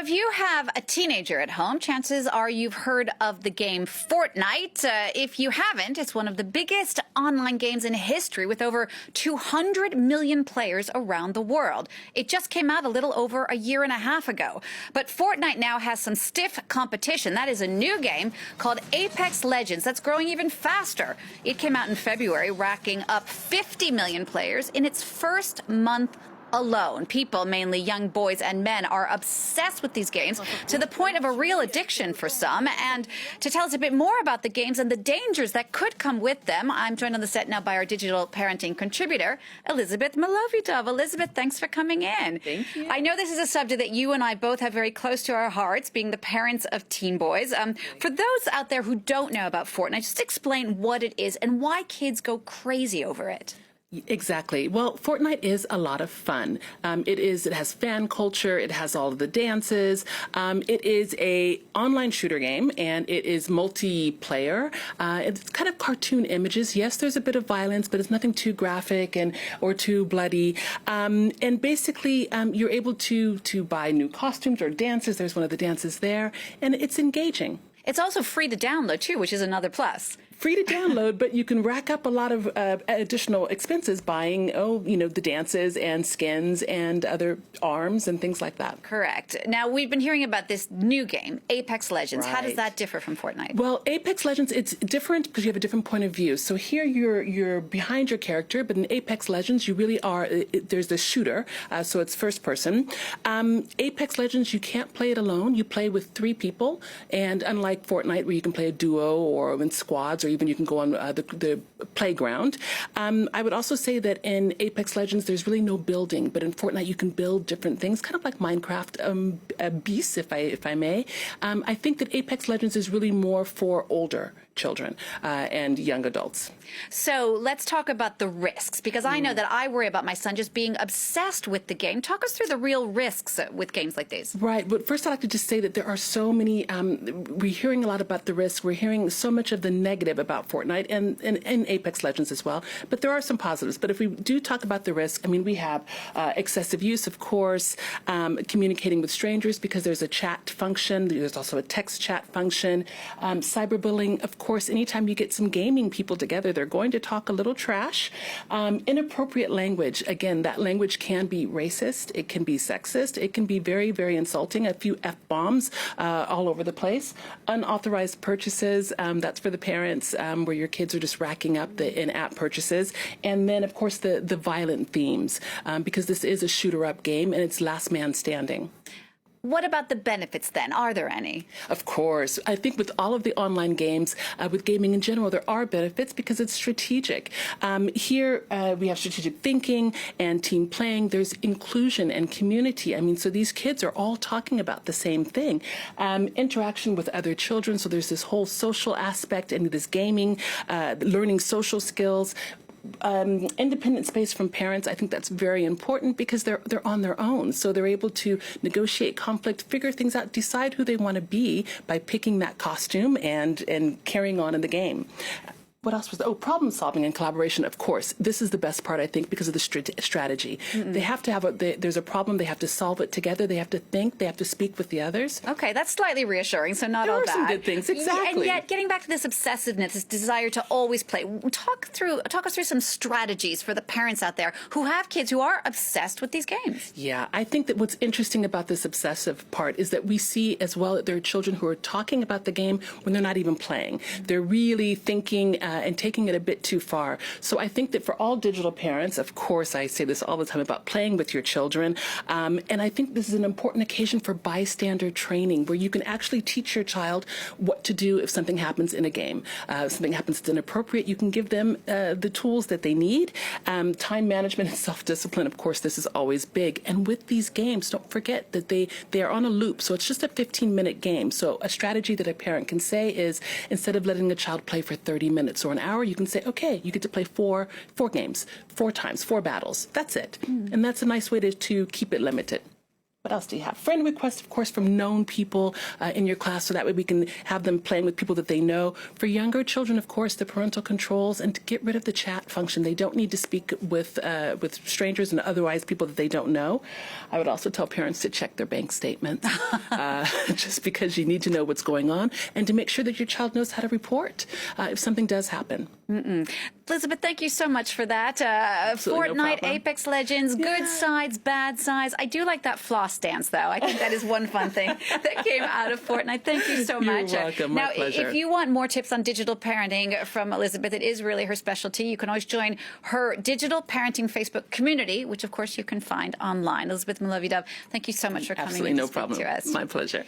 if you have a teenager at home, chances are you've heard of the game Fortnite. If you haven't, it's one of the biggest online games in history with over 200 million players around the world. It just came out a little over a year and a half ago. But Fortnite now has some stiff competition. That is a new game called Apex Legends that's growing even faster. It came out in February, racking up 50 million players in its first month alone. People, mainly young boys and men, are obsessed with these games to the point of a real addiction for some. And to tell us a bit more about the games and the dangers that could come with them, I'm joined on the set now by our digital parenting contributor, Elizabeth Milovidov. Elizabeth, thanks for coming in. Thank you. I know this is a subject that you and I both have very close to our hearts, being the parents of teen boys. For those out there who don't know about Fortnite, just explain what it is and why kids go crazy over it. Exactly. Well, Fortnite is a lot of fun. It has fan culture. It has all of the dances. It is a online shooter game, and it is multiplayer. It's kind of cartoon images. Yes, there's a bit of violence, but it's nothing too graphic or too bloody. And basically, you're able to buy new costumes or dances. There's one of the dances there, and it's engaging. It's also free to download, too, which is another plus. Free to download, but you can rack up a lot of additional expenses buying, the dances and skins and other arms and things like that. Correct. Now, we've been hearing about this new game, Apex Legends. Right. How does that differ from Fortnite? Well, Apex Legends, it's different because you have a different point of view. So here you're behind your character, but in Apex Legends, you really are, there's the shooter, so it's first person. Apex Legends, you can't play it alone. You play with 3 people, and unlike Fortnite, where you can play a duo or in squads, or even you can go on the playground. I would also say that in Apex Legends, there's really no building, but in Fortnite, you can build different things, kind of like Minecraft beasts, if I may. I think that Apex Legends is really more for older children and young adults. So let's talk about the risks, because I know that I worry about my son just being obsessed with the game. Talk us through the real risks with games like these. Right. But first, I'd like to just say that there are so many, we're hearing a lot about the risks. We're hearing so much of the negative about Fortnite and Apex Legends as well. But there are some positives. But if we do talk about the risk, we have excessive use, of course, communicating with strangers because there's a chat function. There's also a text chat function. Cyberbullying, of course, anytime you get some gaming people together, they're going to talk a little trash. Inappropriate language. Again, that language can be racist. It can be sexist. It can be very, very insulting. A few F-bombs all over the place. Unauthorized purchases. That's for the parents, where your kids are just racking up the in-app purchases. And then, of course, the violent themes, because this is a shooter-up game and it's last man standing. What about the benefits then? Are there any? Of course. I think with all of the online games, with gaming in general, there are benefits because it's strategic. Here we have strategic thinking and team playing. There's inclusion and community. So these kids are all talking about the same thing. Interaction with other children. So there's this whole social aspect and this gaming, learning social skills. Independent space from parents, I think that's very important because they're on their own. So they're able to negotiate conflict, figure things out, decide who they want to be by picking that costume and carrying on in the game. What else was there? Oh, problem solving and collaboration, of course. This is the best part, I think, because of the strategy. They have to have there's a problem, they have to solve it together, they have to think, they have to speak with the others. Okay, that's slightly reassuring, so not all bad. There are some good things, exactly. And yet, getting back to this obsessiveness, this desire to always play, talk us through some strategies for the parents out there who have kids who are obsessed with these games. Yeah, I think that what's interesting about this obsessive part is that we see as well that there are children who are talking about the game when they're not even playing. They're really thinking and taking it a bit too far. So I think that for all digital parents, of course, I say this all the time about playing with your children, and I think this is an important occasion for bystander training, where you can actually teach your child what to do if something happens in a game. If something happens that's inappropriate, you can give them the tools that they need. Time management and self-discipline, of course, this is always big. And with these games, don't forget that they are on a loop. So it's just a 15-minute game. So a strategy that a parent can say is, instead of letting a child play for 30 minutes or an hour, you can say, okay, you get to play four games, 4 times, 4 battles. That's it. And that's a nice way to keep it limited. What else do you have? Friend requests, of course, from known people in your class, so that way we can have them playing with people that they know. For younger children, of course, the parental controls, and to get rid of the chat function. They don't need to speak with strangers and otherwise people that they don't know. I would also tell parents to check their bank statements, just because you need to know what's going on, and to make sure that your child knows how to report if something does happen. Elizabeth, thank you so much for that. Fortnite, no Apex Legends, good sides, bad sides. I do like that floss dance, though. I think that is one fun thing that came out of Fortnite. Thank you so much. You're welcome. My pleasure. If you want more tips on digital parenting from Elizabeth, it is really her specialty. You can always join her digital parenting Facebook community, which, of course, you can find online. Elizabeth Dove, thank you so much for coming Absolutely in no to speak problem. to us. My pleasure.